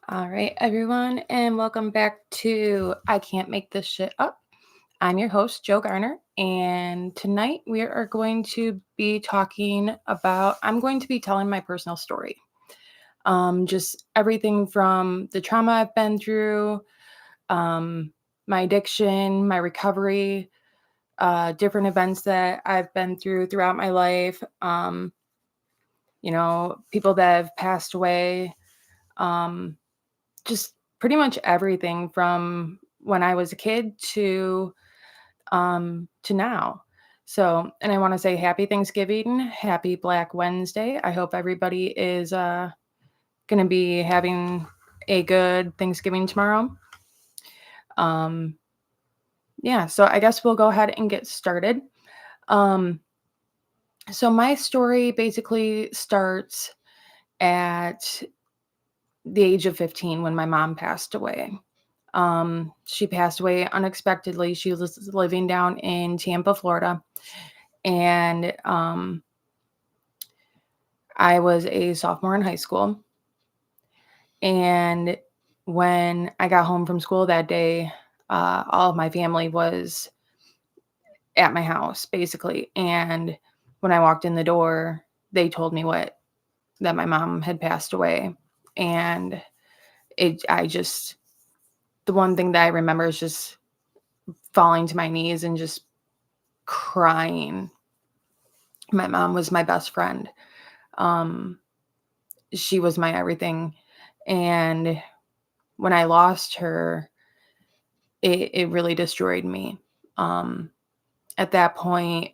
All right, everyone, and welcome back to I Can't Make This Shit Up. I'm your host, Joe Garner, and tonight we are going to be I'm going to be telling my personal story. Just everything from the trauma I've been through, um, my addiction, my recovery, different events that I've been through throughout my life, people that have passed away. Um, just pretty much everything from when I was a kid to now. So, and I want to say happy Thanksgiving, happy Black Wednesday. I hope everybody is going to be having a good Thanksgiving tomorrow. Um yeah, so I guess we'll go ahead and get started. Um so my story basically starts at the age of 15 when my mom passed away. She passed away unexpectedly. She was living down in Tampa, Florida, and I was a sophomore in high school. And when I got home from school that day, all of my family was at my house, basically. And when I walked in the door, they told me that my mom had passed away, and the one thing that I remember is just falling to my knees and just crying. My mom was my best friend. Um, she was my everything. And when I lost her, it really destroyed me. Um, at that point,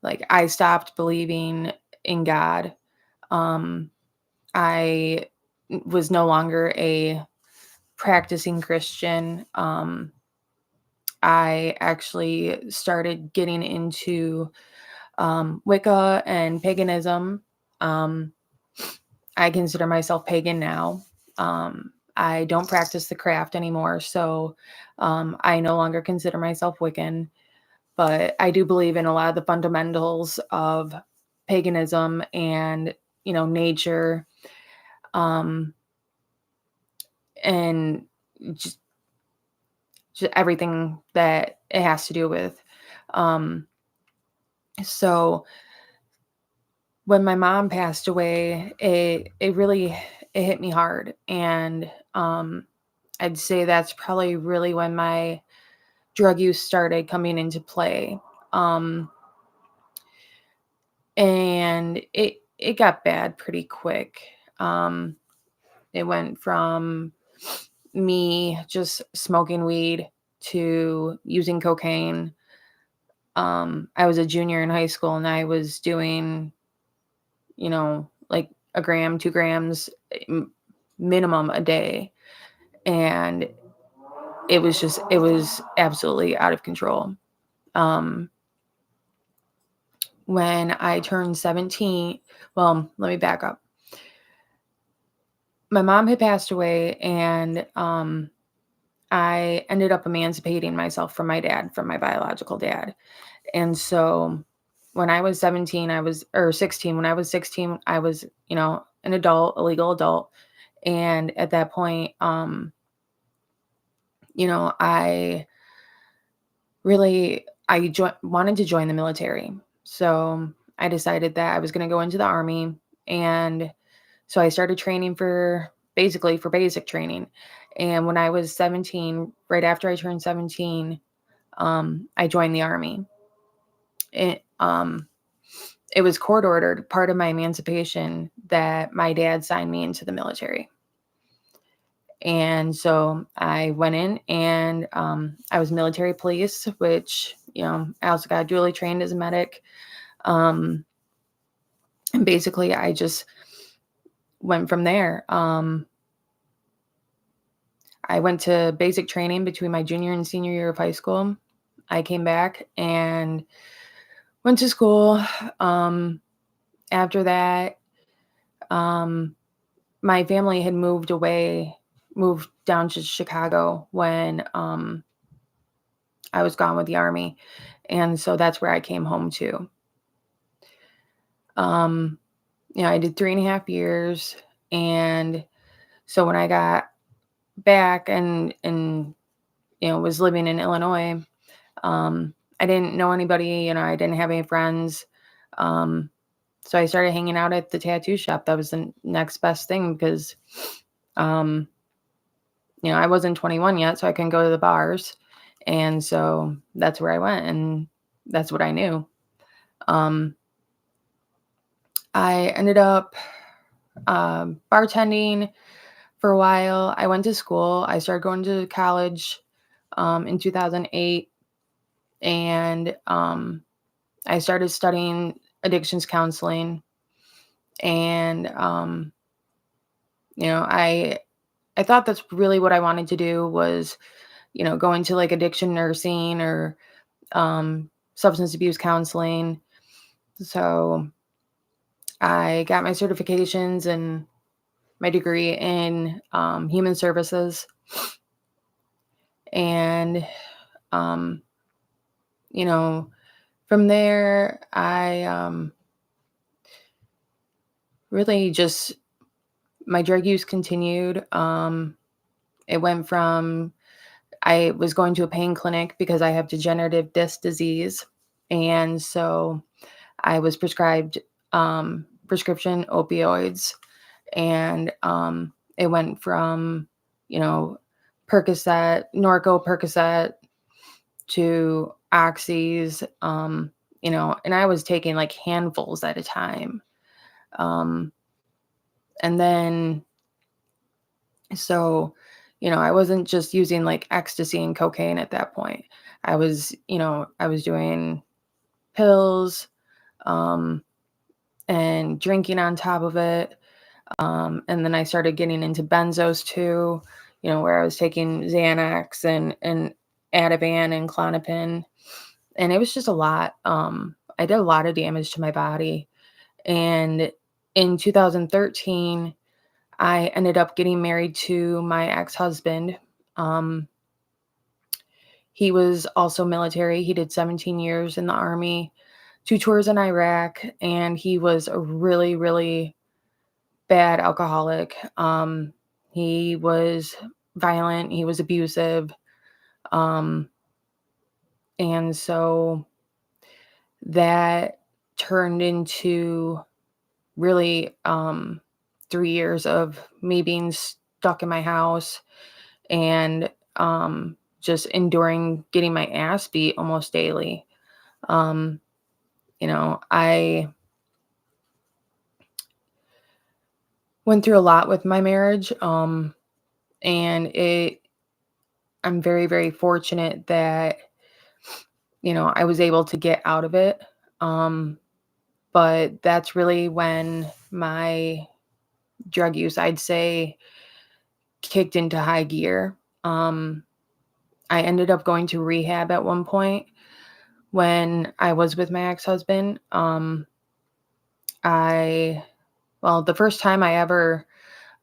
like I stopped believing in God. Um, I was no longer a practicing Christian. I actually started getting into Wicca and paganism. Um, I consider myself pagan now. I don't practice the craft anymore, so I no longer consider myself Wiccan, but I do believe in a lot of the fundamentals of paganism and, nature, um, and just, just everything that it has to do with. Um, so when my mom passed away, it really it hit me hard, and I'd say that's probably really when my drug use started coming into play. Um, and it got bad pretty quick. Um, it went from me just smoking weed to using cocaine. I was a junior in high school and I was doing, like a gram, 2 grams minimum a day. And it was absolutely out of control. Um, when I turned 17, well, let me back up. My mom had passed away, and I ended up emancipating myself from my dad, from my biological dad. And so when I was 17, or 16, when I was 16, I was, an adult, a legal adult. And at that point, I really, wanted to join the military. So I decided that I was going to go into the army. And so I started training for basic training. And when I was 17, right after I turned 17, I joined the army. It was court ordered, part of my emancipation, that my dad signed me into the military. And so I went in, and I was military police, which, I also got duly trained as a medic. And basically, I just went from there. I went to basic training between my junior and senior year of high school. I came back and went to school. After that, um, my family had moved down to Chicago when I was gone with the army. And so that's where I came home to. I did 3.5 years. And so when I got back and was living in Illinois, I didn't know anybody, I didn't have any friends. Um, so I started hanging out at the tattoo shop. That was the next best thing because, um, I wasn't 21 yet, so I couldn't go to the bars. And so that's where I went, and that's what I knew. Um, I ended up bartending for a while. I went to school. I started going to college in 2008, and I started studying addictions counseling. And I thought that's really what I wanted to do was, go into like addiction nursing or substance abuse counseling. So I got my certifications and my degree in human services. And, um, you know, from there, I really just, my drug use continued. It went from, I was going to a pain clinic because I have degenerative disc disease. And so I was prescribed prescription opioids. And it went from, you know, Percocet, Norco Percocet to Oxys, and I was taking like handfuls at a time. Um, and then, so, I wasn't just using like ecstasy and cocaine at that point. I was doing pills, um, and drinking on top of it. And then I started getting into benzos too, where I was taking Xanax and Ativan and Klonopin, and it was just a lot. I did a lot of damage to my body. And in 2013, I ended up getting married to my ex-husband. Um, he was also military. He did 17 years in the Army, 2 tours in Iraq, and he was a really, really bad alcoholic. He was violent, he was abusive. Um, and so that turned into really 3 years of me being stuck in my house and just enduring getting my ass beat almost daily. Um, I went through a lot with my marriage, and I'm very, very fortunate that I was able to get out of it. Um, but that's really when my drug use, I'd say, kicked into high gear. I ended up going to rehab at one point when I was with my ex-husband. I well, the first time I ever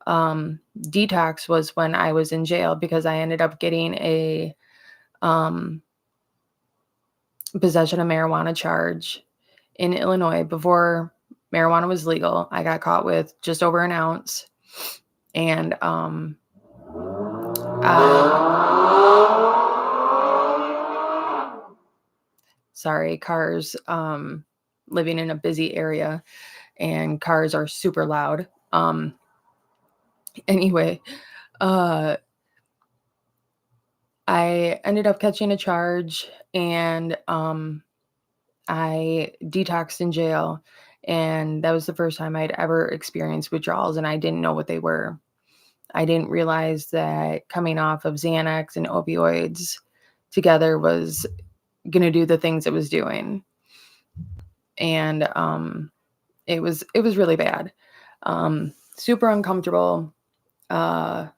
detox was when I was in jail because I ended up getting a um, possession of marijuana charge in Illinois before marijuana was legal. I got caught with just over an ounce. And sorry, cars, living in a busy area, and cars are super loud. Anyway, uh, I ended up catching a charge, and I detoxed in jail, and that was the first time I'd ever experienced withdrawals, and I didn't know what they were. I didn't realize that coming off of Xanax and opioids together was gonna do the things it was doing. And it was really bad. Super uncomfortable. Uh,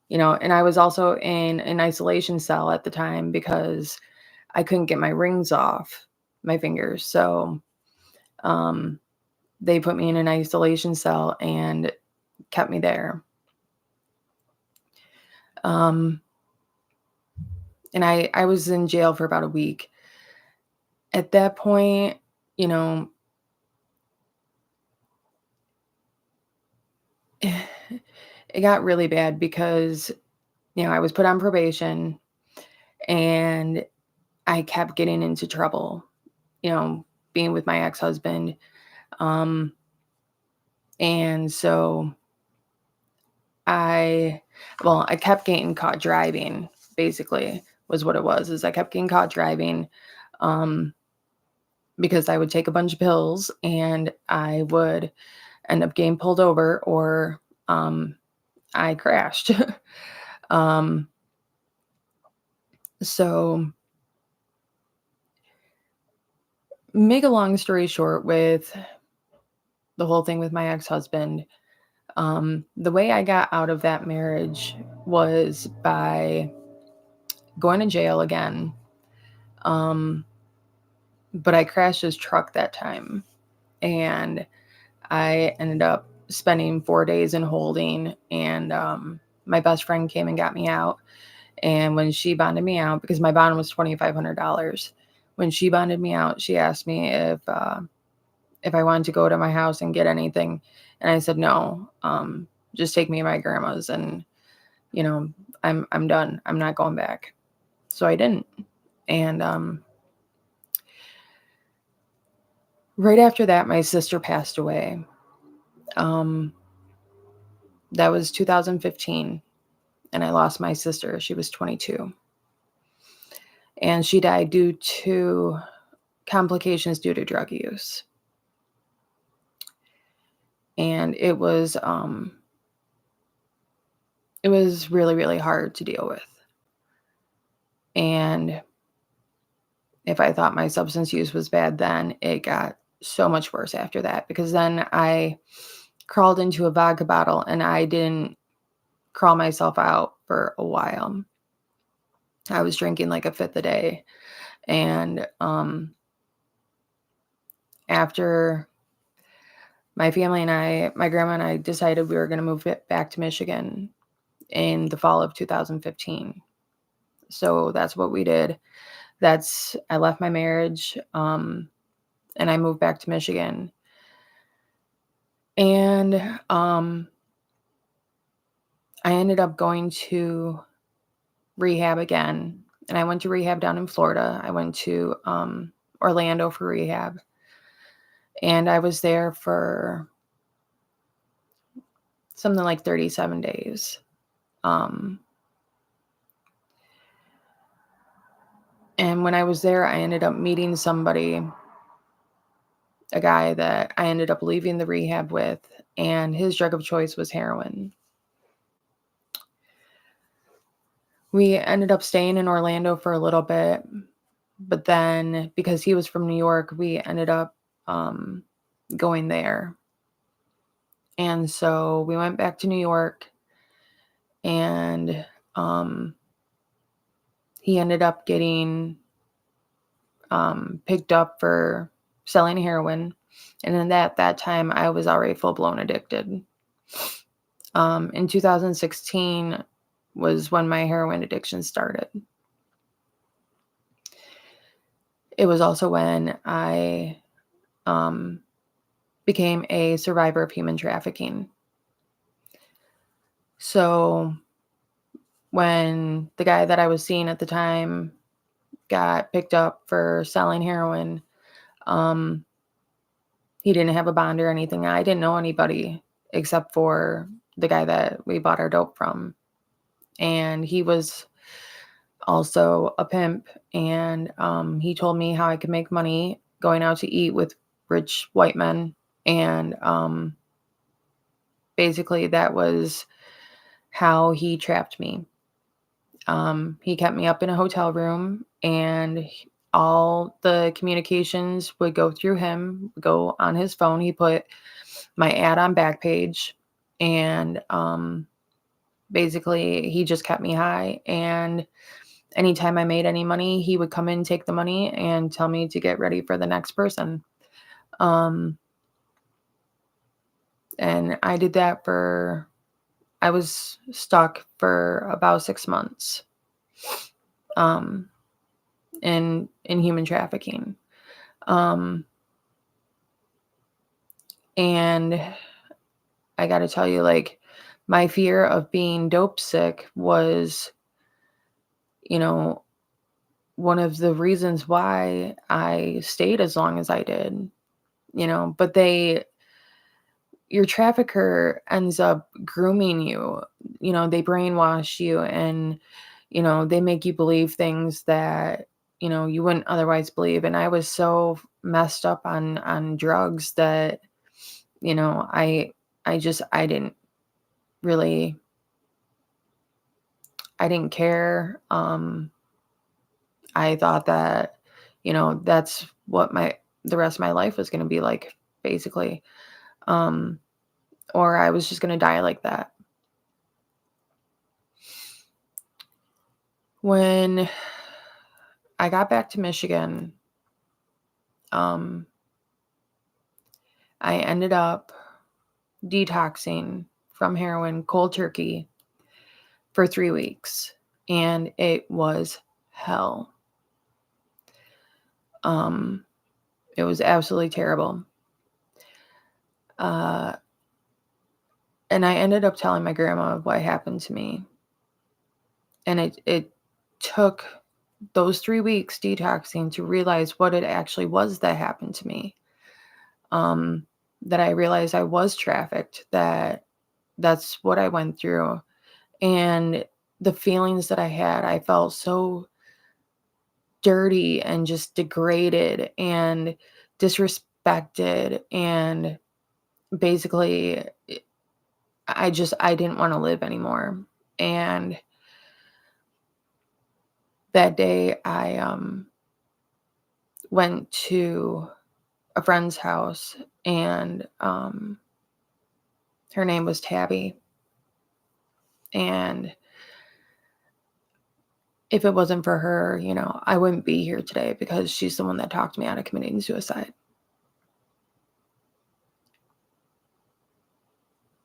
and I was also in an isolation cell at the time because I couldn't get my rings off my fingers. So um they put me in an isolation cell and kept me there. Um and I was in jail for about a week. At that point, you know, it got really bad because I was put on probation and I kept getting into trouble, being with my ex-husband. Um, and so I kept getting caught driving, basically, was what it was, is I kept getting caught driving, um, because I would take a bunch of pills and I would end up getting pulled over or, I crashed. Um, so make a long story short with the whole thing with my ex-husband, the way I got out of that marriage was by going to jail again. Um, but I crashed his truck that time, and I ended up spending 4 days in holding, and, my best friend came and got me out, and when she bonded me out, because my bond was $2,500, when she bonded me out, she asked me if I wanted to go to my house and get anything, and I said, "No, just take me to my grandma's, and, you know, I'm done. I'm not going back." So I didn't, and, right after that, my sister passed away. Um, that was 2015, and I lost my sister. She was 22, and she died due to complications due to drug use. And it was really, really hard to deal with. And if I thought my substance use was bad then, it got so much worse after that, because then I crawled into a vodka bottle and I didn't crawl myself out for a while. I was drinking like a fifth a day. And after my grandma and I decided we were going to move it back to Michigan in the fall of 2015. So that's what we did. I left my marriage, and I moved back to Michigan. And I ended up going to rehab again. And I went to rehab down in Florida. I went to Orlando for rehab. And I was there for something like 37 days. Um, and when I was there, I ended up meeting somebody, a guy that I ended up leaving the rehab with, and his drug of choice was heroin. We ended up staying in Orlando for a little bit, but then because he was from New York, we ended up going there. And so we went back to New York, and he ended up getting picked up for selling heroin. And then at that time, I was already full blown addicted. In 2016 was when my heroin addiction started. It was also when I became a survivor of human trafficking. So when the guy that I was seeing at the time got picked up for selling heroin, he didn't have a bond or anything. I didn't know anybody except for the guy that we bought our dope from. And he was also a pimp. And he told me how I could make money going out to eat with rich white men. And basically, that was how he trapped me. He kept me up in a hotel room, and all the communications would go through him, go on his phone. He put my ad on Backpage, and basically, he just kept me high. And anytime I made any money, he would come in, take the money, and tell me to get ready for the next person. And I did that I was stuck for about 6 months in human trafficking. And I got to tell you, like, my fear of being dope sick was, you know, one of the reasons why I stayed as long as I did, but your trafficker ends up grooming you. They brainwash you, and they make you believe things that you wouldn't otherwise believe. And I was so messed up on drugs that I didn't really, I didn't care. I thought that that's what my the rest of my life was going to be like, basically. um or I was just going to die like that. When I got back to Michigan, um, I ended up detoxing from heroin cold turkey for 3 weeks, and it was hell. Um, it was absolutely terrible. Uh, and I ended up telling my grandma what happened to me, and it took those 3 weeks detoxing to realize what it actually was that happened to me. Um, that I realized I was trafficked, that's what I went through. And the feelings that I had, I felt so dirty and just degraded and disrespected. And basically, I didn't want to live anymore. And that day I went to a friend's house, and her name was Tabby. And if it wasn't for her, I wouldn't be here today, because she's the one that talked me out of committing suicide.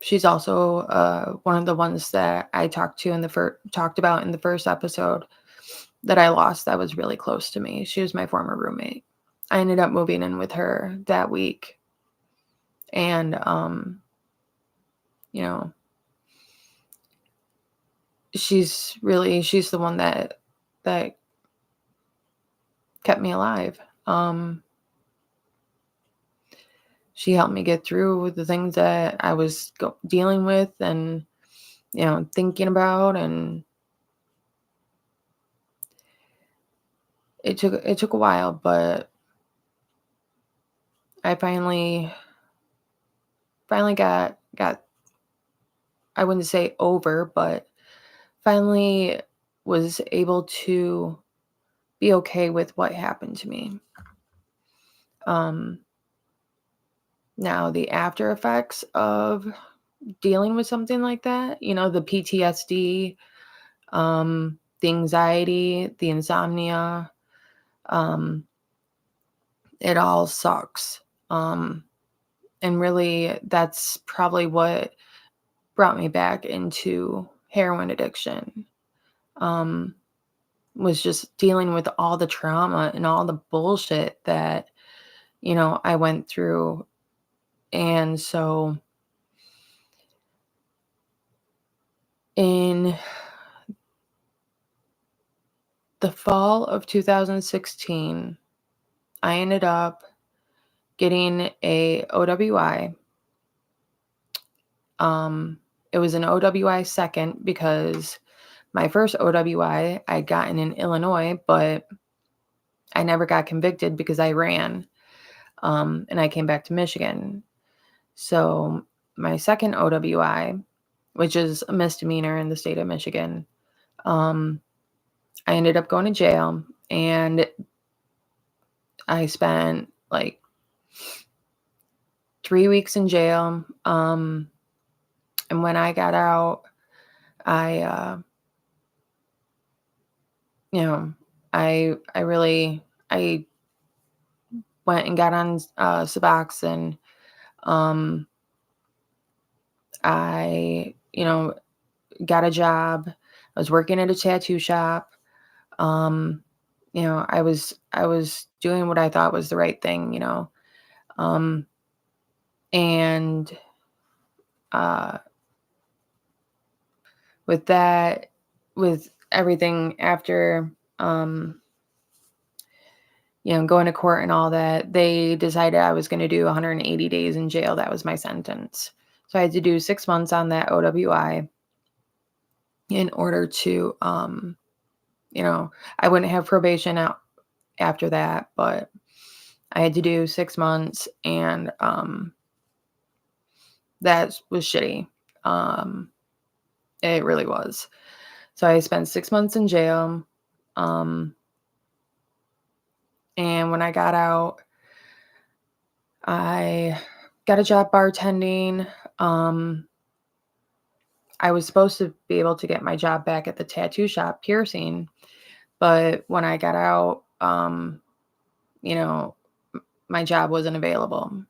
She's also one of the ones that I talked about in the first episode that I lost, that was really close to me. She was my former roommate. I ended up moving in with her that week. And you know, she's the one that kept me alive. She helped me get through the things that I was dealing with, and thinking about. And it took a while, but I finally got, I wouldn't say over, but finally was able to be okay with what happened to me. Um, Now the after effects of dealing with something like that, the PTSD, the anxiety, the insomnia, um, it all sucks. And really, that's probably what brought me back into heroin addiction. Um, was just dealing with all the trauma and all the bullshit that I went through. And so in the fall of 2016, I ended up getting a OWI. It was an OWI second, because my first OWI I'd gotten in Illinois, but I never got convicted because I ran. And I came back to Michigan. So my second OWI, which is a misdemeanor in the state of Michigan, um, I ended up going to jail, and I spent like 3 weeks in jail. And when I got out, I, you know, I really, I went and got on Suboxone. Um, I, got a job. I was working at a tattoo shop. Um, I was doing what I thought was the right thing. Um, and uh, with that, with everything after, going to court and all that, they decided I was going to do 180 days in jail. That was my sentence. So I had to do 6 months on that OWI in order to, I wouldn't have probation out after that, but I had to do 6 months, and that was shitty. Um, it really was. So I spent 6 months in jail. Um, and when I got out, I got a job bartending. I was supposed to be able to get my job back at the tattoo shop piercing, but when I got out, you know, my job wasn't available.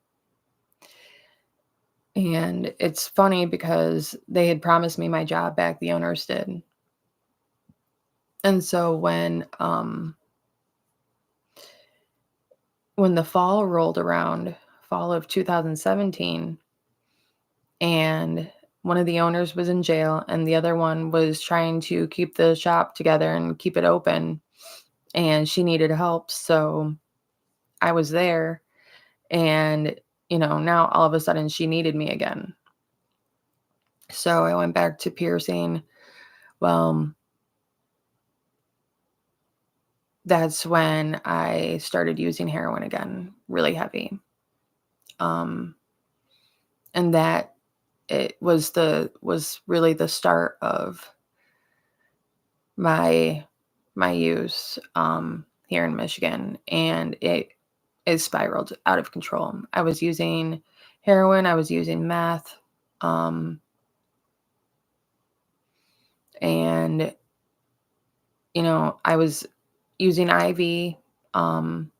And it's funny because they had promised me my job back, the owners did. And so when the fall rolled around, fall of 2017, and one of the owners was in jail and the other one was trying to keep the shop together and keep it open, and she needed help, so I was there, and now all of a sudden she needed me again. So I went back to piercing. Well, that's when I started using heroin again, really heavy. Um, and that it was really the start of my use here in Michigan, and it spiraled out of control. I was using heroin, I was using meth, um, and I was using IV, um,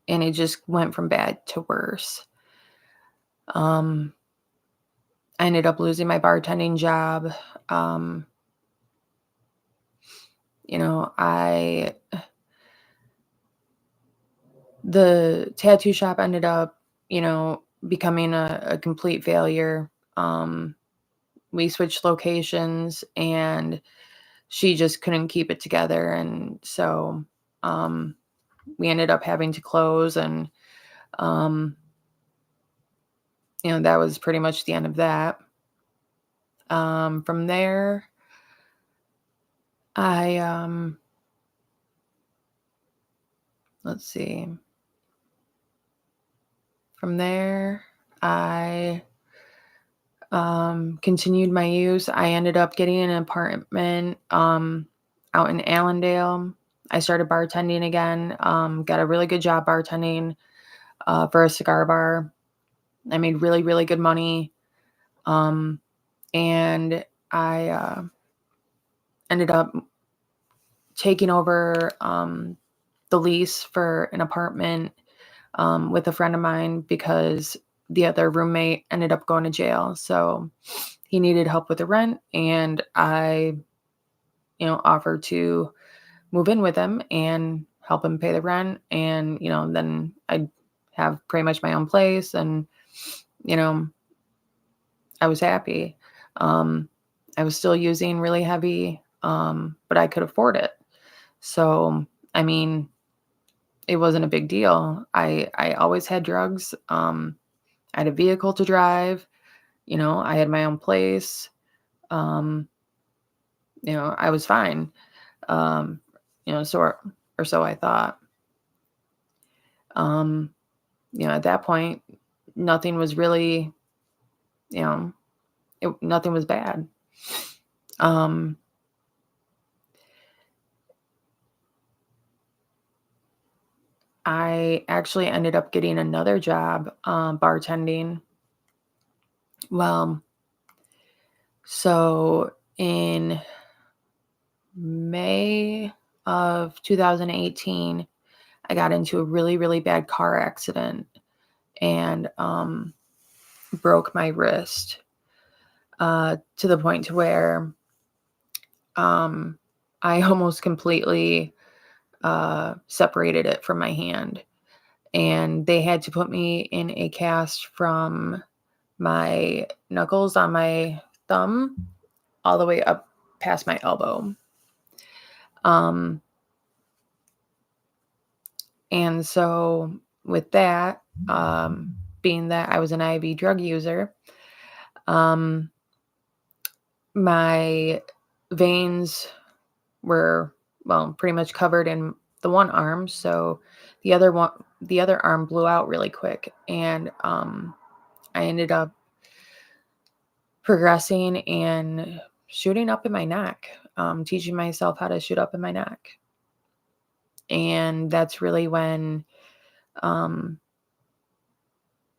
and it just went from bad to worse. Um, I ended up losing my bartending job. Um, I the tattoo shop ended up, becoming a complete failure. We switched locations, and she just couldn't keep it together, and so um, we ended up having to close, and um, that was pretty much the end of that. From there, I let's see. From there, I continued my use. I ended up getting an apartment out in Allendale. I started bartending again. Got a really good job bartending for a cigar bar. I made really, really good money. And I ended up taking over the lease for an apartment with a friend of mine because the other roommate ended up going to jail. So he needed help with the rent, and I, offered to move in with him and help him pay the rent. And, then I'd have pretty much my own place, and, you know, I was happy. Um, I was still using really heavy, but I could afford it. So, I mean, it wasn't a big deal. I always had drugs. I had a vehicle to drive. I had my own place. Um, I was fine. Um, so or so I thought. Um, at that point, nothing was really, you know, nothing was bad. Um, I actually ended up getting another job bartending. Well, so in May of 2018, I got into a really, really bad car accident and broke my wrist to the point to where um, I almost completely separated it from my hand. And they had to put me in a cast from my knuckles on my thumb all the way up past my elbow. And so with that, being that I was an IV drug user, my veins were, well, pretty much covered in the one arm. So the other arm blew out really quick. And I ended up progressing and shooting up in my neck, teaching myself how to shoot up in my neck. And that's really when my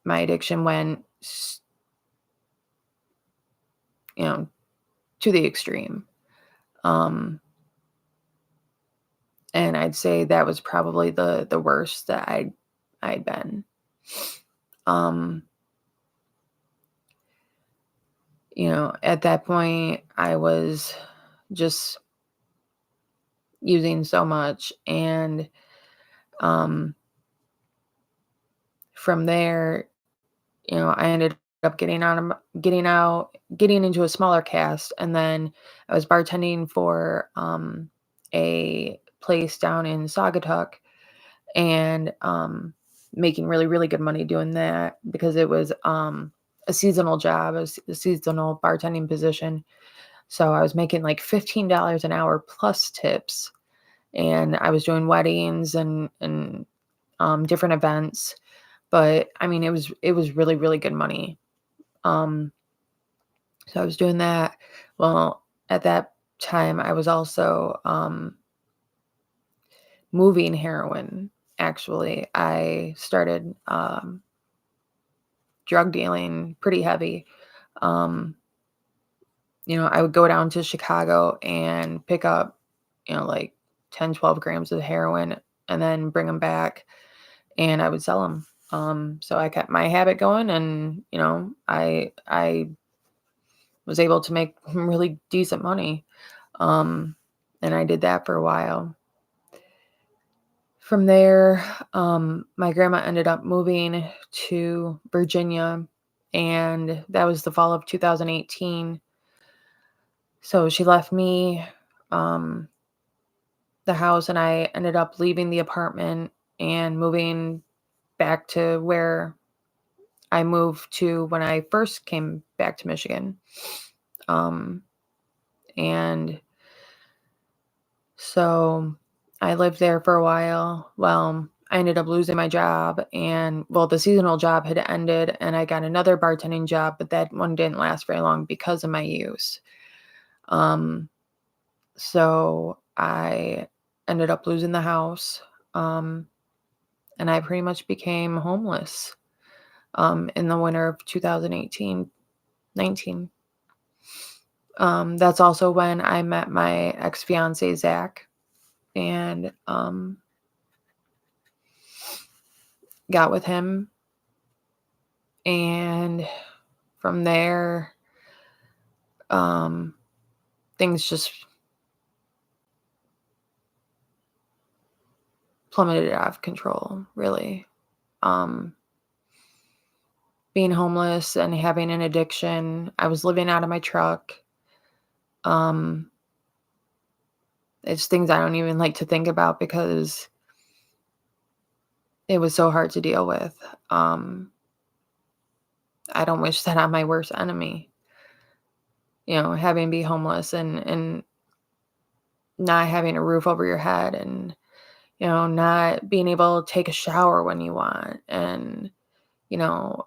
addiction went, to the extreme. And I'd say that was probably the worst that I'd been. At that point, I was just using so much, and from there, I ended up getting into a smaller cast, and then I was bartending for a place down in Saugatuck, and making really, really good money doing that because it was a seasonal job, a seasonal bartending position. So I was making like $15 an hour plus tips, and I was doing weddings and different events. But I mean, it was really, really good money. So I was doing that. Well, at that time, I was also moving heroin. Actually, I started drug dealing pretty heavy. I would go down to Chicago and pick up, like 10, 12 grams of heroin, and then bring them back, and I would sell them. So I kept my habit going, and, I was able to make really decent money. And I did that for a while. From there, my grandma ended up moving to Virginia, and that was the fall of 2018. So she left me the house, and I ended up leaving the apartment and moving back to where I moved to when I first came back to Michigan. And so I lived there for a while. Well, I ended up losing my job, and, well, the seasonal job had ended, and I got another bartending job, but that one didn't last very long because of my use. So I ended up losing the house, and I pretty much became homeless in the winter of 2018, 19. That's also when I met my ex-fiance, Zach, and got with him. And from there, things just plummeted out of control, really. Being homeless and having an addiction, I was living out of my truck. Um, it's things I don't even like to think about because it was so hard to deal with. I don't wish that on my worst enemy, having be homeless and not having a roof over your head, and, not being able to take a shower when you want, and, you know,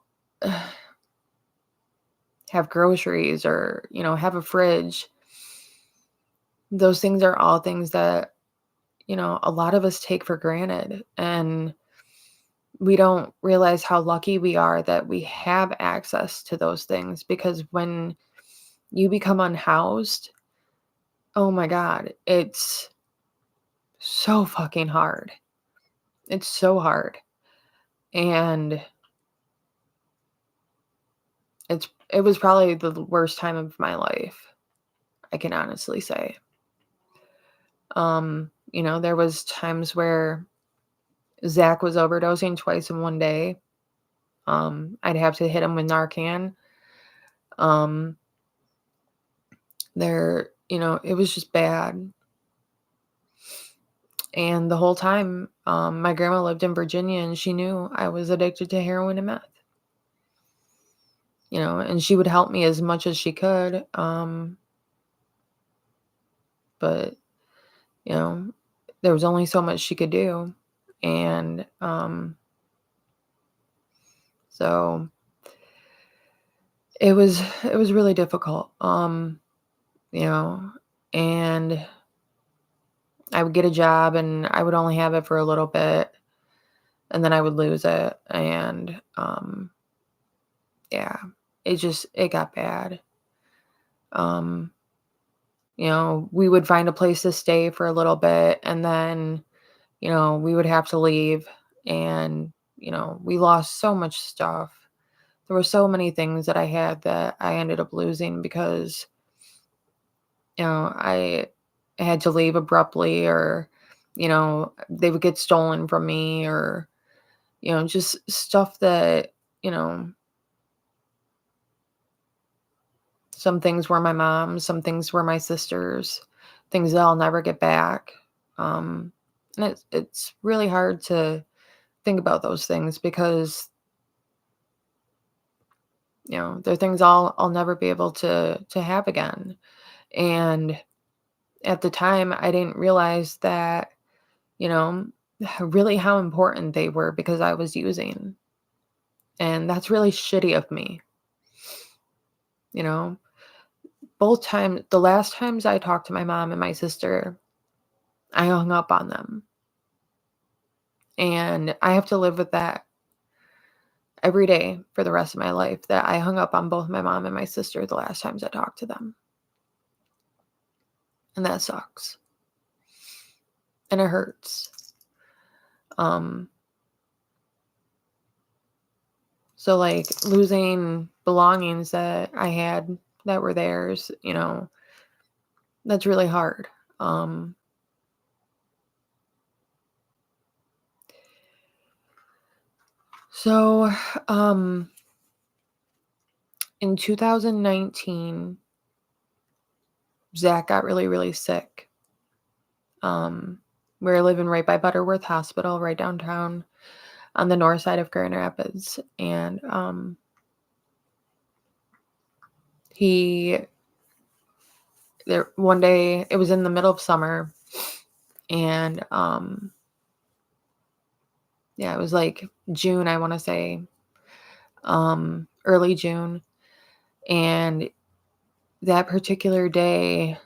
have groceries, or, have a fridge. Those things are all things that, a lot of us take for granted. And we don't realize how lucky we are that we have access to those things, because when you become unhoused, oh my God, it's so fucking hard. It's so hard. And it was probably the worst time of my life, I can honestly say. There was times where Zach was overdosing twice in one day. I'd have to hit him with Narcan. It was just bad. And the whole time, my grandma lived in Virginia, and she knew I was addicted to heroin and meth. And she would help me as much as she could. But, you know, there was only so much she could do. And so it was really difficult. You know, and I would get a job and I would only have it for a little bit and then I would lose it. And yeah, it got bad. Um, we would find a place to stay for a little bit and then, we would have to leave and, we lost so much stuff. There were so many things that I had that I ended up losing because, I had to leave abruptly or, they would get stolen from me or, just stuff that, you know, some things were my mom's, some things were my sister's, things that I'll never get back. Um, and it's really hard to think about those things because, they're things I'll never be able to have again. And at the time I didn't realize that, you know, really how important they were because I was using. And that's really shitty of me. You know, the last times I talked to my mom and my sister, I hung up on them. And I have to live with that every day for the rest of my life that I hung up on both my mom and my sister the last times I talked to them. And that sucks. And it hurts. Um so like losing belongings that I had that were theirs, that's really hard. Um so um in 2019, Zach got really, really sick. We were living right by Butterworth Hospital, right downtown on the north side of Grand Rapids. And he there one day, it was in the middle of summer, and yeah, it was like June, I want to say, early June. And that particular day,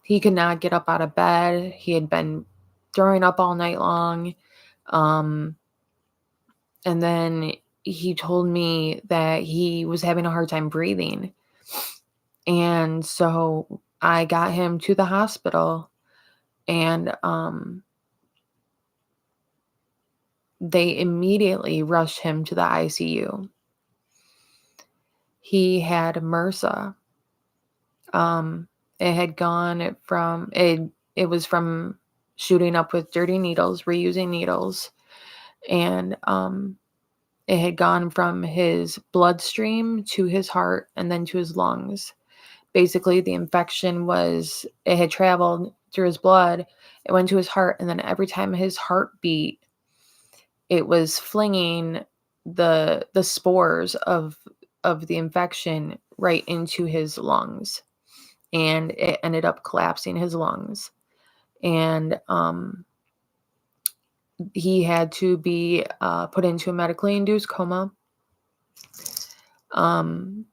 he could not get up out of bed. He had been throwing up all night long. Um, and then he told me that he was having a hard time breathing. And so I got him to the hospital and they immediately rushed him to the ICU. He had MRSA. Um, it had gone from it was from shooting up with dirty needles, reusing needles, and it had gone from his bloodstream to his heart and then to his lungs. Basically, the infection it had traveled through his blood, it went to his heart, and then every time his heart beat, it was flinging the spores of the infection right into his lungs, and it ended up collapsing his lungs. And he had to be put into a medically induced coma.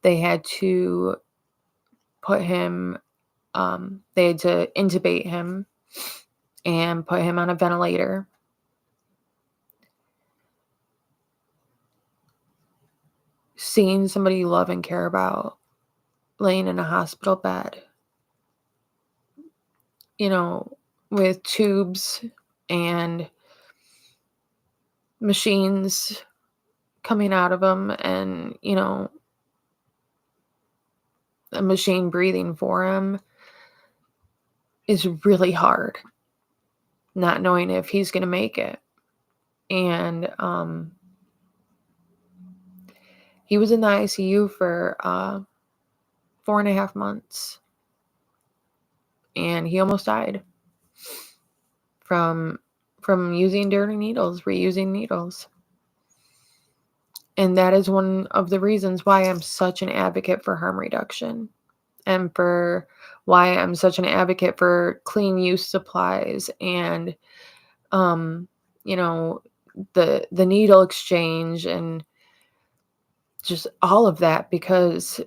They had to put him they had to intubate him and put him on a ventilator. Seeing somebody you love and care about laying in a hospital bed, with tubes and machines coming out of him and, a machine breathing for him is really hard, not knowing if he's going to make it. And he was in the ICU for 4.5 months, and he almost died from using dirty needles, reusing needles. And that is one of the reasons why I'm such an advocate for harm reduction, and for why I'm such an advocate for clean use supplies, and um the needle exchange, and just all of that, because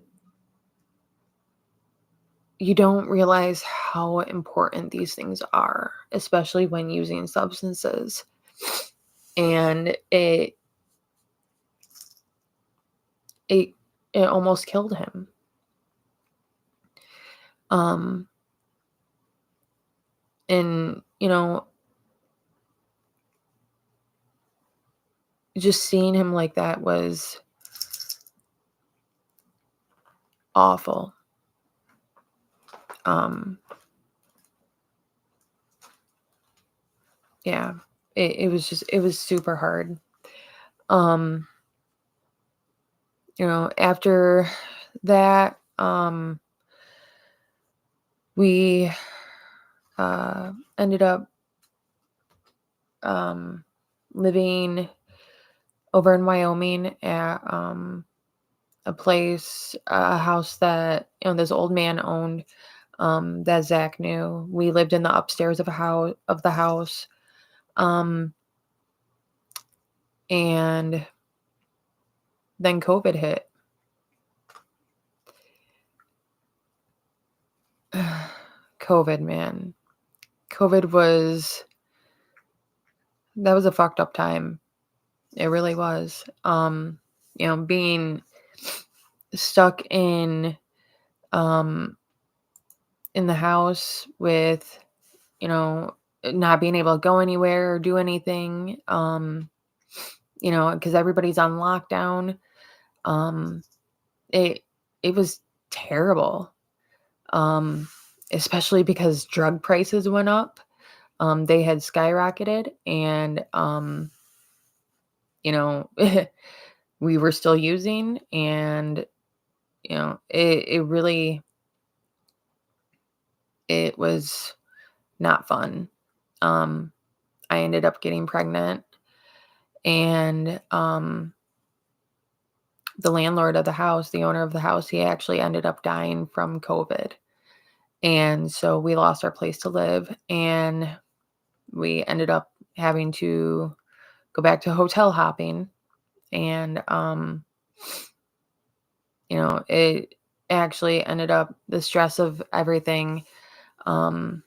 you don't realize how important these things are, especially when using substances. And it it almost killed him. Um and just seeing him like that was awful. Um yeah, it was super hard. Um After that, we ended up um living over in Wyoming at a house that this old man owned, that Zach knew. We lived in the upstairs of the house, um, and then COVID hit. COVID, man, COVID was that was a fucked up time. It really was. Being stuck um in the house with you know not being able to go anywhere or do anything, because everybody's on lockdown. um it it was terrible, um especially because drug prices went up. They had skyrocketed, and you know we were still using, and it really, it was not fun. um I ended up getting pregnant, and the landlord of the house, the owner of the house, he actually ended up dying from COVID. And so we lost our place to live, and we ended up having to go back to hotel hopping. And it actually ended up, the stress of everything um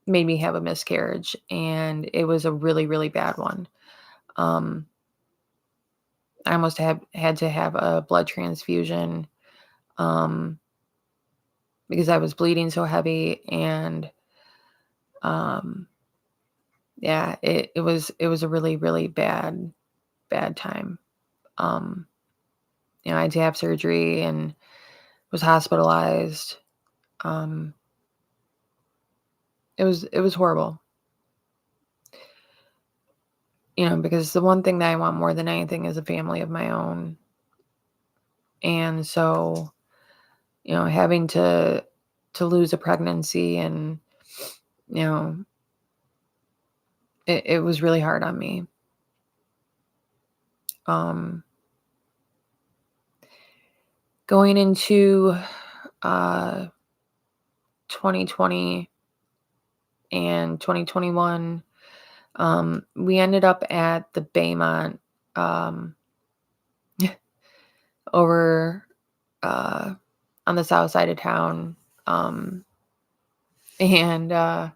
made me have a miscarriage, and it was a really, really bad one. um I almost had to have a blood transfusion, um because I was bleeding so heavy. And um yeah, it was a really, really bad time. um I had to have surgery and was hospitalized. um it was horrible, because the one thing that I want more than anything is a family of my own. And so having to lose a pregnancy, and you know it was really hard on me. um Going into uh 2020 and 2021, we ended up at the Baymont, um over on the south side of town. um and I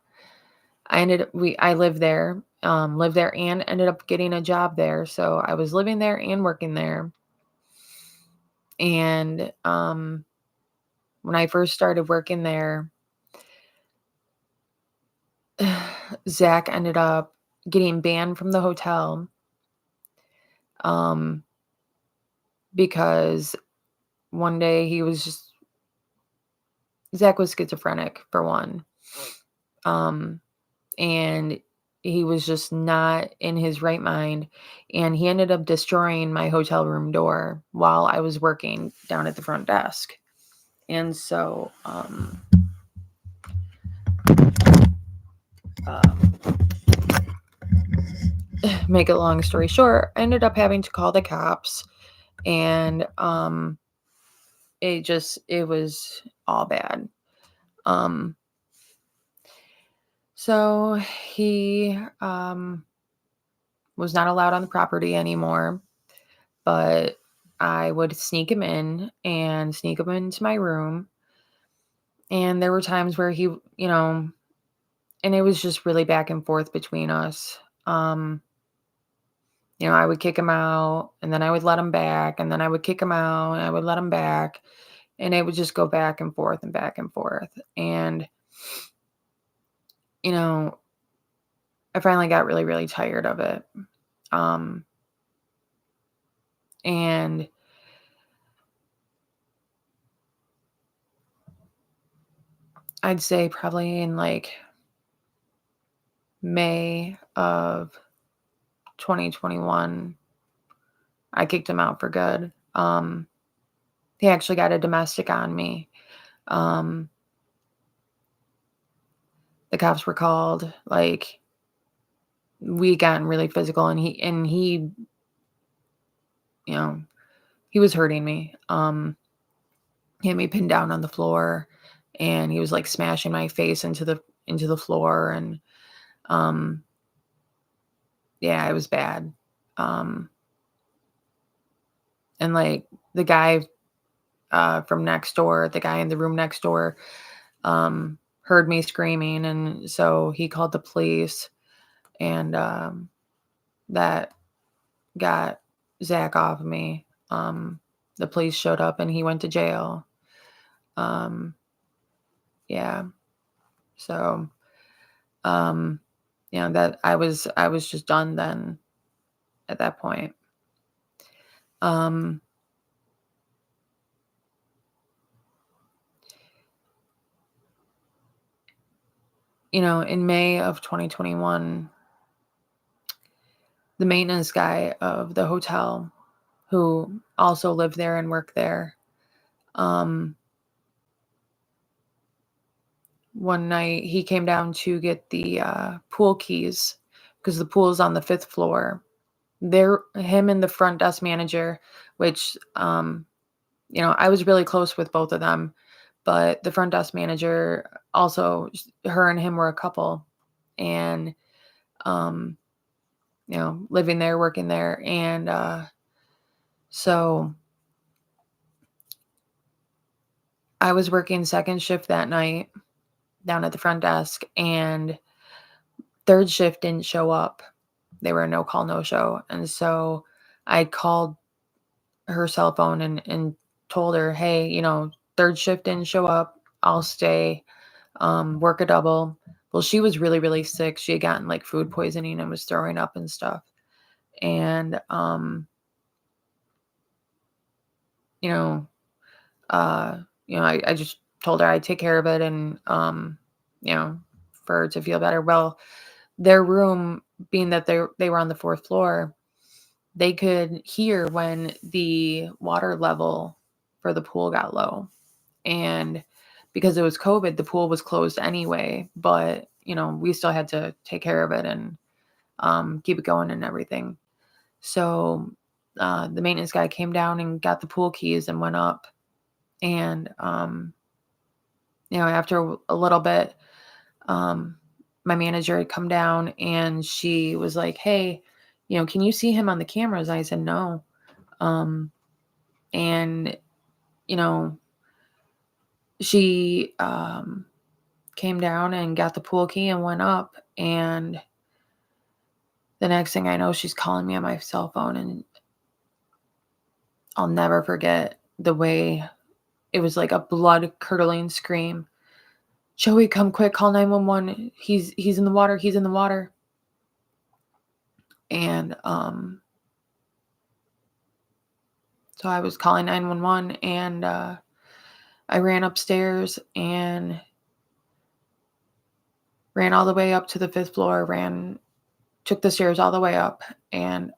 lived there and ended up getting a job there, so I was living there and working there. And when I first started working there, Zach ended up getting banned from the hotel, um, because one day Zach was schizophrenic, for one. And he was just not in his right mind, and he ended up destroying my hotel room door while I was working down at the front desk. And so, um, make a long story short, I ended up having to call the cops, and it was all bad. Um, so he was not allowed on the property anymore, but I would sneak him in and sneak him into my room. And there were times where and it was just really back and forth between us. I would kick him out and then I would let him back and then I would kick him out and I would let him back. And it would just go back and forth and back and forth. And, you know, I finally got really, really tired of it. Um, and I'd say probably in like May of 2021, I kicked him out for good. He actually got a domestic on me. Um, the cops were called. Like we gotten really physical, and you know, he was hurting me. He had me pinned down on the floor, and he was like smashing my face into the floor, and um, yeah, it was bad. Um, and like the guy from next door, the guy in the room next door, heard me screaming, and so he called the police, and that got Zach off of me. The police showed up, and he went to jail. Um, yeah, so that I was just done then at that point. Um, in May of 2021, the maintenance guy of the hotel, who also lived there and worked there, um, one night he came down to get the pool keys because the pool is on the fifth floor. Him and the front desk manager, which I was really close with both of them, but the front desk manager also, her and him were a couple, and um, living there, working there, and so I was working second shift that night down at the front desk, and third shift didn't show up. They were a no call, no show, and so I called her cell phone and told her, "Hey, third shift didn't show up. I'll stay, work a double." Well, she was really, really sick. She had gotten like food poisoning and was throwing up and stuff. And, you know, I just told her I'd take care of it and, you know, for her to feel better. Well, their room, being that they were on the fourth floor, they could hear when the water level for the pool got low. And because it was COVID, the pool was closed anyway, but we still had to take care of it and keep it going and everything. So the maintenance guy came down and got the pool keys and went up. And after a little bit, my manager had come down and she was like, "Hey, can you see him on the cameras?" I said, "No." And she came down and got the pool key and went up, and the next thing I know, she's calling me on my cell phone, and I'll never forget the way it was like a blood curdling scream. "Joey, come quick, call 911. He's in the water, he's in the water." And so I was calling 911, and I ran upstairs and ran all the way up to the fifth floor, ran took the stairs all the way up and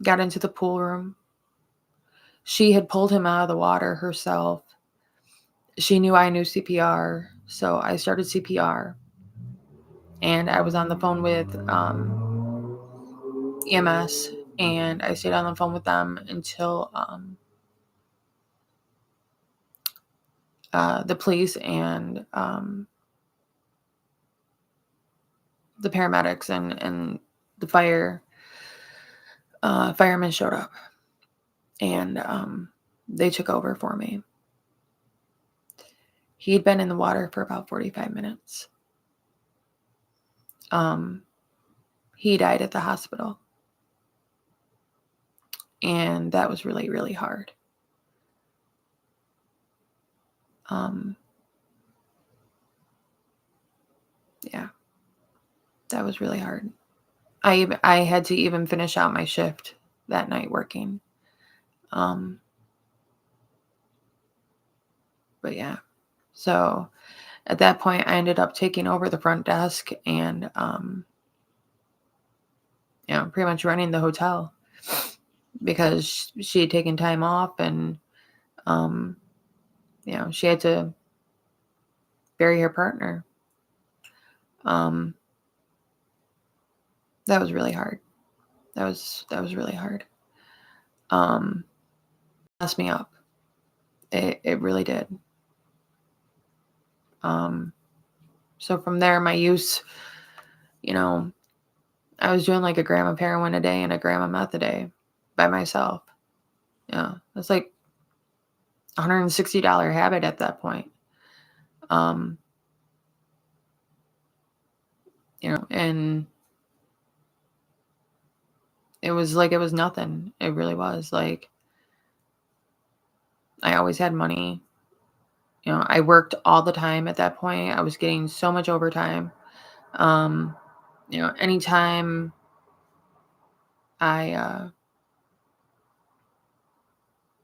got into the pool room. She had pulled him out of the water herself. She knew I knew CPR, so I started CPR. And I was on the phone with EMS, and I stayed on the phone with them until the police and the paramedics and the firemen showed up, and they took over for me. He'd been in the water for about 45 minutes. He died at the hospital, and that was really, really hard. Yeah, that was really hard. I had to even finish out my shift that night working. But yeah, so at that point, I ended up taking over the front desk and, pretty much running the hotel because she had taken time off and, she had to bury her partner. That was really hard. That was really hard. Messed me up. It really did. So from there, my use, I was doing like a gram of heroin a day and a gram of meth a day by myself. Yeah, that's like $160 habit at that point. And it was like it was nothing. It really was. Like, I always had money. I worked all the time at that point. I was getting so much overtime. Anytime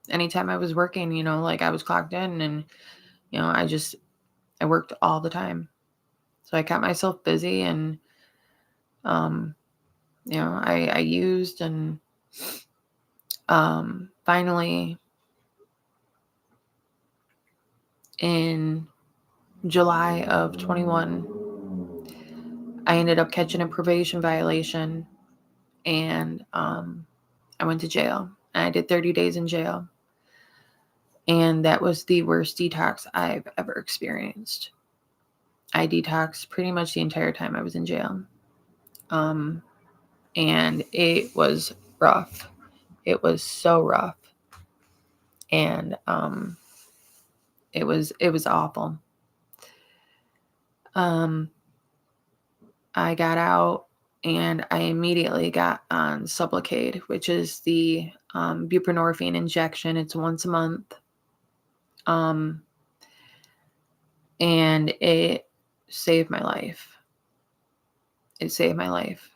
anytime I was working, like I was clocked in and, I worked all the time. So I kept myself busy and, I used and, finally in July of 21, I ended up catching a probation violation and, I went to jail. I did 30 days in jail. And that was the worst detox I've ever experienced. I detoxed pretty much the entire time I was in jail. And it was rough. It was so rough. And it was awful. I got out and I immediately got on Sublocade, which is the buprenorphine injection. It's once a month. And it saved my life. It saved my life.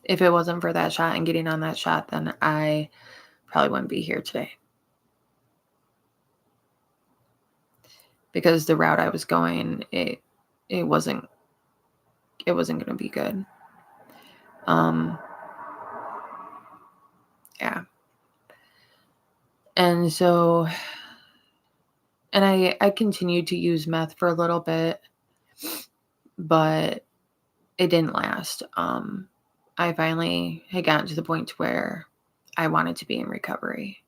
If it wasn't for that shot and getting on that shot, then I probably wouldn't be here today. Because the route I was going, it wasn't going to be good. Yeah. And so, and I continued to use meth for a little bit, but it didn't last. I finally had gotten to the point where I wanted to be in recovery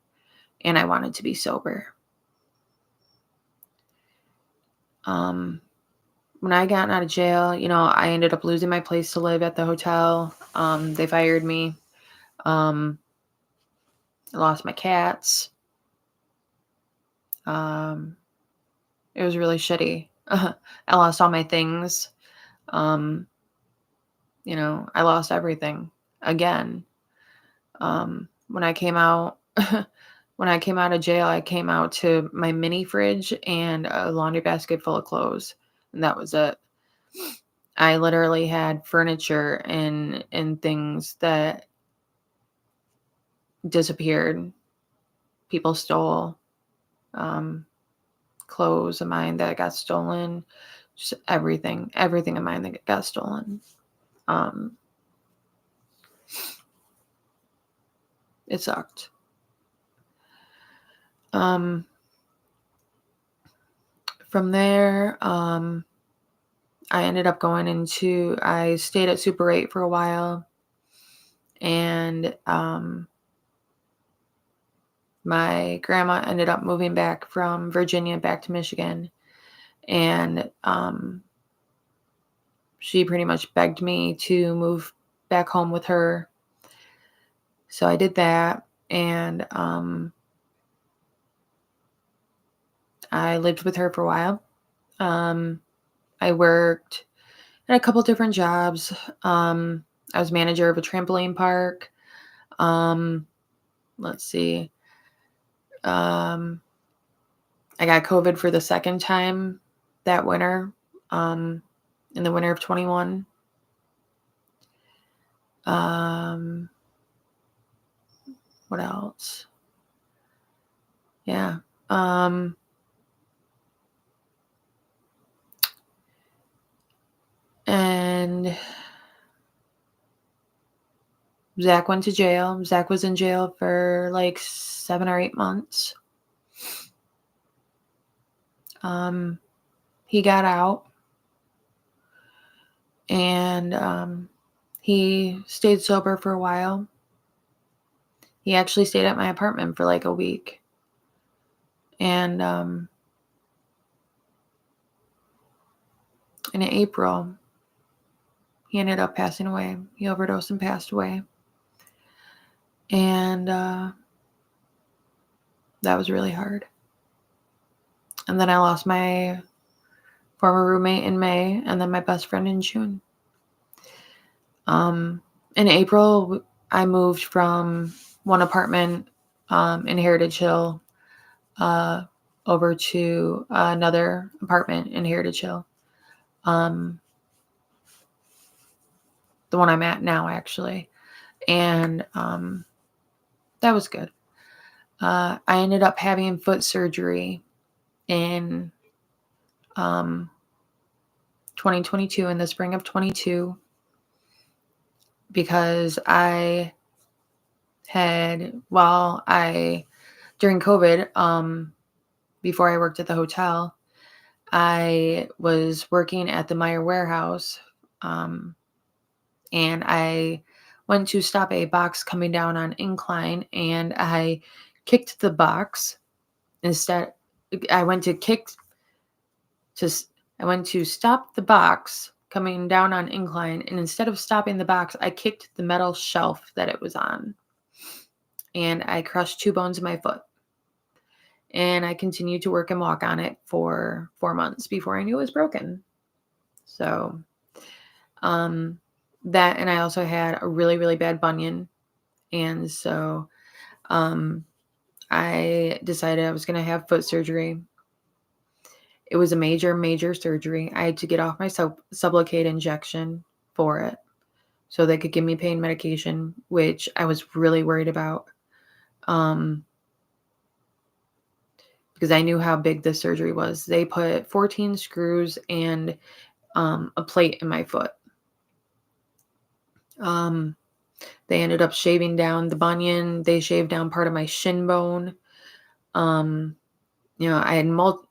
and I wanted to be sober. When I got out of jail, I ended up losing my place to live at the hotel. They fired me. I lost my cats. It was really shitty. I lost all my things. I lost everything again. When I came out, when I came out of jail, I came out to my mini fridge and a laundry basket full of clothes, and that was it. I literally had furniture and things that disappeared. People stole, clothes of mine that got stolen, just everything of mine that got stolen. It sucked. From there, I ended up I stayed at Super 8 for a while, and my grandma ended up moving back from Virginia back to Michigan, and she pretty much begged me to move back home with her. So I did that, and I lived with her for a while. I worked at a couple different jobs. I was manager of a trampoline park. Let's see. I got COVID for the second time that winter, in the winter of 21. What else? Yeah. And Zach went to jail. Zach was in jail for like 7 or 8 months. He got out, and he stayed sober for a while. He actually stayed at my apartment for like a week. And in April, he ended up passing away. He overdosed and passed away. And that was really hard. And then I lost my former roommate in May, and then my best friend in June. In April, I moved from one apartment in Heritage Hill over to another apartment in Heritage Hill. The one I'm at now, actually. And that was good. I ended up having foot surgery in 2022, in the spring of 22, because during COVID, before I worked at the hotel, I was working at the Meyer warehouse, and I went to stop a box coming down on incline, and I kicked the box. Instead, I went to stop the box coming down on incline, and instead of stopping the box, I kicked the metal shelf that it was on, and I crushed 2 bones in my foot. And I continued to work and walk on it for 4 months before I knew it was broken. So, that, and I also had a really, really bad bunion. And so, I decided I was going to have foot surgery. It was a major, major surgery. I had to get off my Sublocade injection for it so they could give me pain medication, which I was really worried about. Because I knew how big this surgery was. They put 14 screws and a plate in my foot. They ended up shaving down the bunion. They shaved down part of my shin bone. I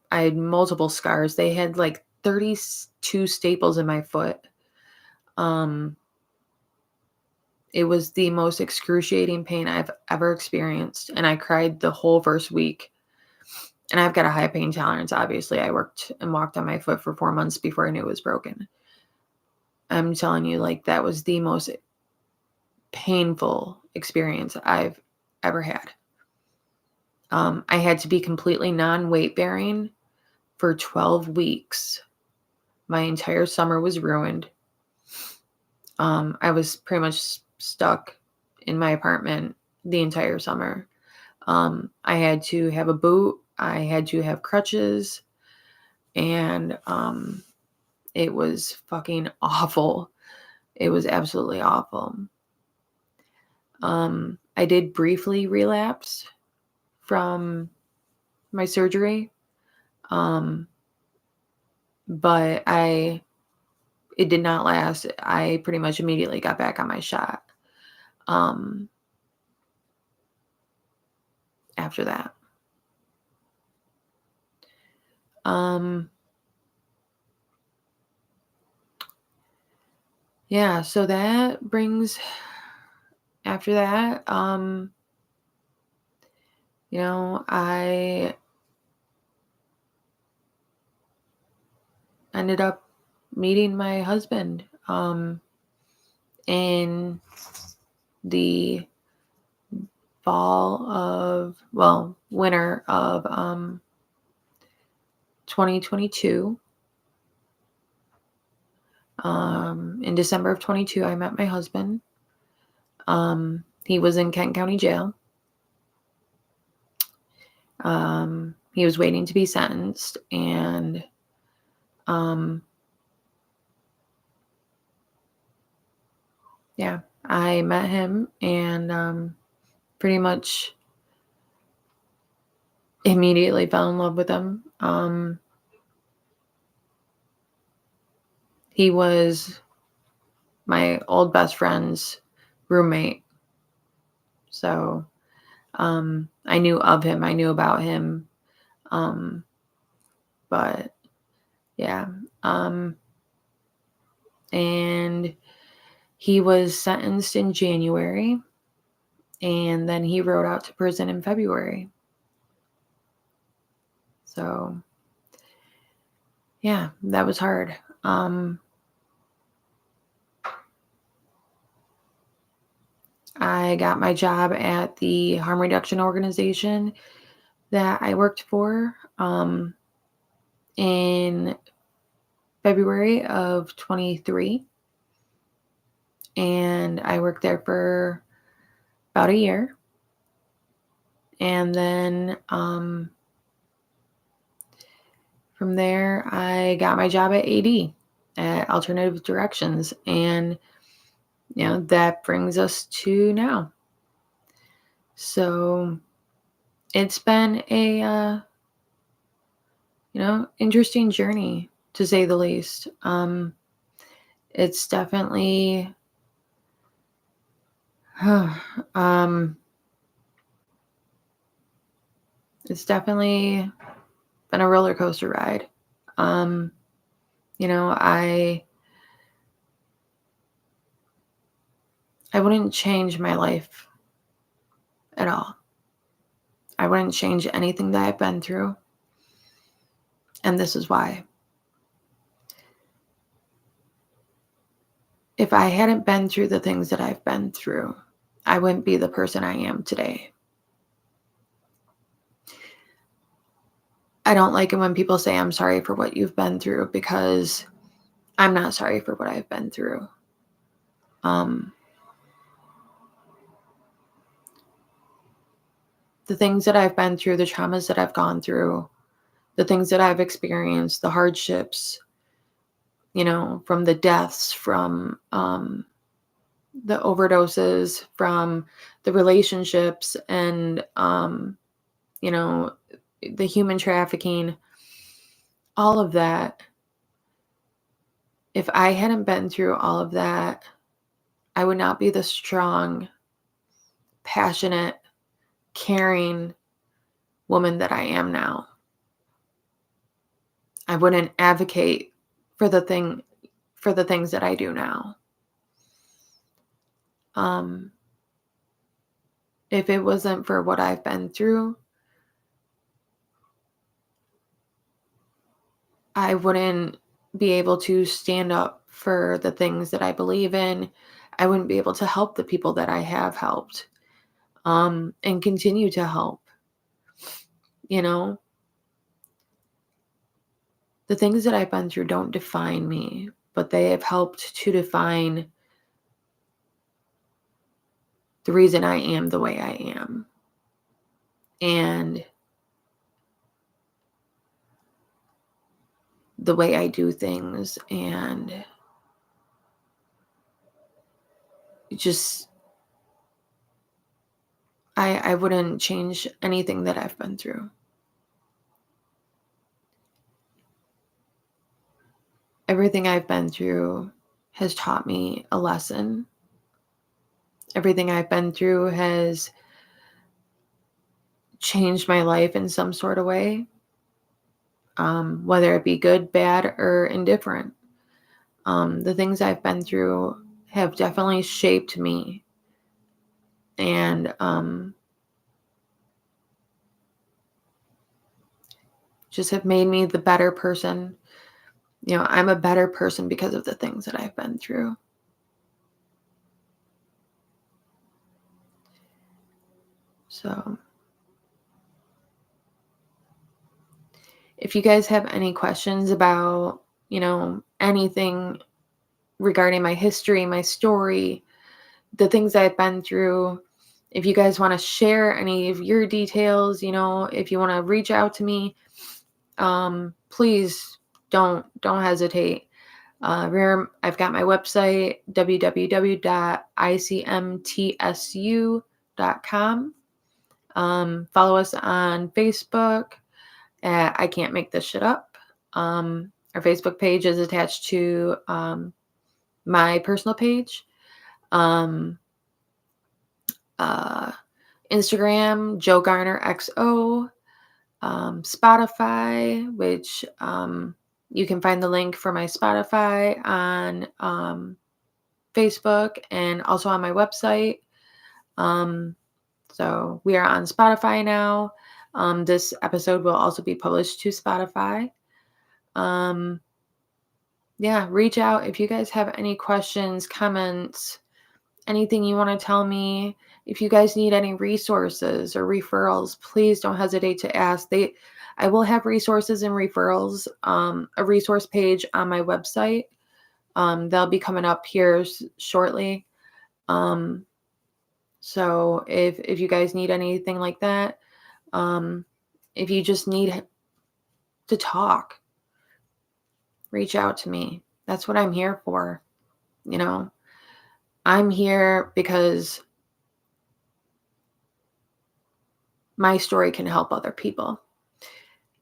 had multiple scars. They had like 32 staples in my foot. It was the most excruciating pain I've ever experienced, and I cried the whole first week. And I've got a high pain tolerance. Obviously, I worked and walked on my foot for 4 months before I knew it was broken. I'm telling you, like, that was the most painful experience I've ever had. I had to be completely non-weight bearing for 12 weeks. My entire summer was ruined. I was pretty much stuck in my apartment the entire summer. I had to have a boot. I had to have crutches, and it was fucking awful. It was absolutely awful. I did briefly relapse from my surgery. But it did not last. I pretty much immediately got back on my shot after that. Yeah, so that brings after that, I ended up meeting my husband in the winter of 2022. In December of 22, I met my husband. He was in Kent County Jail. He was waiting to be sentenced, and yeah, I met him and pretty much immediately fell in love with him. He was my old best friend's roommate. So I knew of him, I knew about him. But yeah. And he was sentenced in January, and then he rode out to prison in February. So yeah, that was hard. I got my job at the harm reduction organization that I worked for in February of 23. And I worked there for about a year. And then from there, I got my job at AD, at Alternative Directions. And, that brings us to now. So it's been a, interesting journey, to say the least. It's definitely, it's definitely been a roller coaster ride. I wouldn't change my life at all. I wouldn't change anything that I've been through. And this is why. If I hadn't been through the things that I've been through, I wouldn't be the person I am today. I don't like it when people say I'm sorry for what you've been through, because I'm not sorry for what I've been through. The things that I've been through, the traumas that I've gone through, the things that I've experienced, the hardships, from the deaths, from the overdoses, from the relationships, and the human trafficking, all of that. If I hadn't been through all of that, I would not be the strong, passionate, caring woman that I am now. I wouldn't advocate for the things that I do now. If it wasn't for what I've been through, I wouldn't be able to stand up for the things that I believe in. I wouldn't be able to help the people that I have helped, and continue to help. The things that I've been through don't define me, but they have helped to define the reason I am the way I am. And the way I do things, and just, I wouldn't change anything that I've been through. everything I've been through has taught me a lesson. Everything I've been through has changed my life in some sort of way, whether it be good, bad, or indifferent. The things I've been through have definitely shaped me and just have made me the better person. I'm a better person because of the things that I've been through. So, if you guys have any questions about, anything regarding my history, my story, the things I've been through, if you guys want to share any of your details, if you want to reach out to me, please don't hesitate. Remember, I've got my website, www.icmtsu.com. Follow us on Facebook at I Can't Make This Shit Up. Our Facebook page is attached to my personal page. Instagram, Joe Garner XO. Spotify, which you can find the link for my Spotify on Facebook and also on my website. So we are on Spotify now. This episode will also be published to Spotify. Reach out if you guys have any questions, comments, anything you want to tell me. If you guys need any resources or referrals, please don't hesitate to ask. I will have resources and referrals, a resource page on my website. They'll be coming up here shortly. So if you guys need anything like that, if you just need to talk, reach out to me. That's what I'm here for. I'm here because my story can help other people.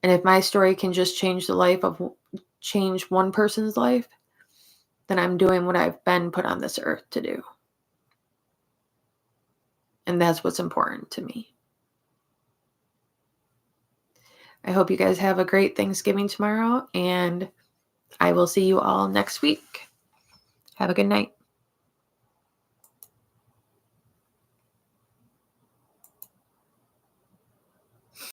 And if my story can just change one person's life, then I'm doing what I've been put on this earth to do. And that's what's important to me. I hope you guys have a great Thanksgiving tomorrow, and I will see you all next week. Have a good night.